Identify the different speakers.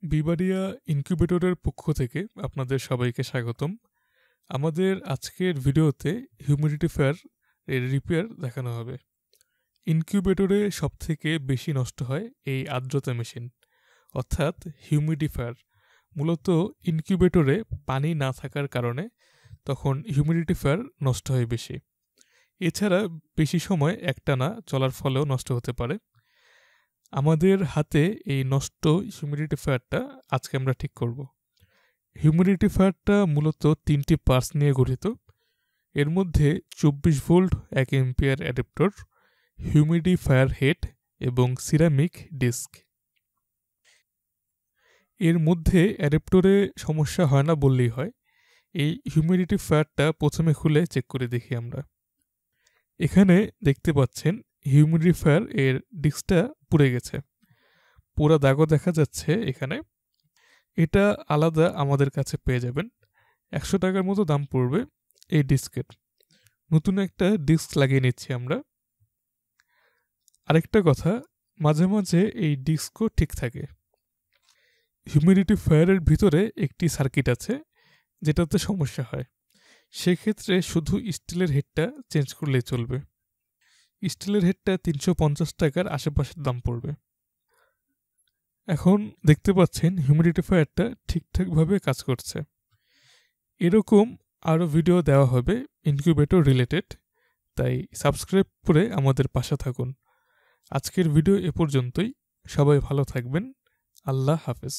Speaker 1: বিবারিয়া ইনকিউবেটরের পক্ষ থেকে আপনাদের সবাইকে স্বাগতম। আমাদের আজকের ভিডিওতে হিউমিডিফায়ার এর রিপেয়ার দেখানো হবে। ইনকিউবেটরে সবথেকে বেশি নষ্ট হয় এই আর্দ্রতা মেশিন অর্থাৎ হিউমিডিফায়ার। মূলত ইনকিউবেটরে পানি না থাকার কারণে তখন হিউমিডিফায়ার নষ্ট হয় বেশি। এছাড়া বেশি সময় একটানা চলার ফলেও নষ্ট হতে পারে। আমাদের হাতে এই নষ্ট হিউমিডিফায়ারটা আজকে আমরা ঠিক করব। হিউমিডিফায়ারটা মূলত 3টি পার্টস নিয়ে গঠিত। এর মধ্যে 24 volt 1 ampere adaptor, humidifier head এবং সিরামিক ডিস্ক। এর মধ্যে অ্যাডাপ্টরে সমস্যা হয় না বললেই হয়। এই হিউমিডিফায়ারটা প্রথমে খুলে চেক করে দেখি আমরা। এখানে দেখতে পাচ্ছেন হিউমিডিফায়ার এর ডিস্কটা পুড়ে গেছে, পুরো দাগও দেখা যাচ্ছে এখানে। এটা আলাদা আমাদের কাছে পেয়ে যাবেন, 100 টাকার মতো দাম পড়বে এই ডিস্কের। নতুন একটা ডিস্ক লাগিয়ে নিচ্ছি আমরা। আরেকটা কথা, মাঝে মাঝে এই ডিস্কও ঠিক থাকে। হিউমিডিফায়ারের ভিতরে একটি সার্কিট আছে যেটাতে সমস্যা হয়, সেক্ষেত্রে শুধু স্টিলের হেডটা চেঞ্জ করলেই চলবে। স্টিলের হেডটা 350 টাকার আশেপাশের দাম পড়বে। এখন দেখতে পাচ্ছেন হিউমিডিফায়ারটা ঠিকঠাকভাবে কাজ করছে। এরকম আরও ভিডিও দেওয়া হবে ইনকিউবেটর রিলেটেড, তাই সাবস্ক্রাইব করে আমাদের পাশে থাকুন। আজকের ভিডিও এ পর্যন্তই। সবাই ভালো থাকবেন। আল্লাহ হাফেজ।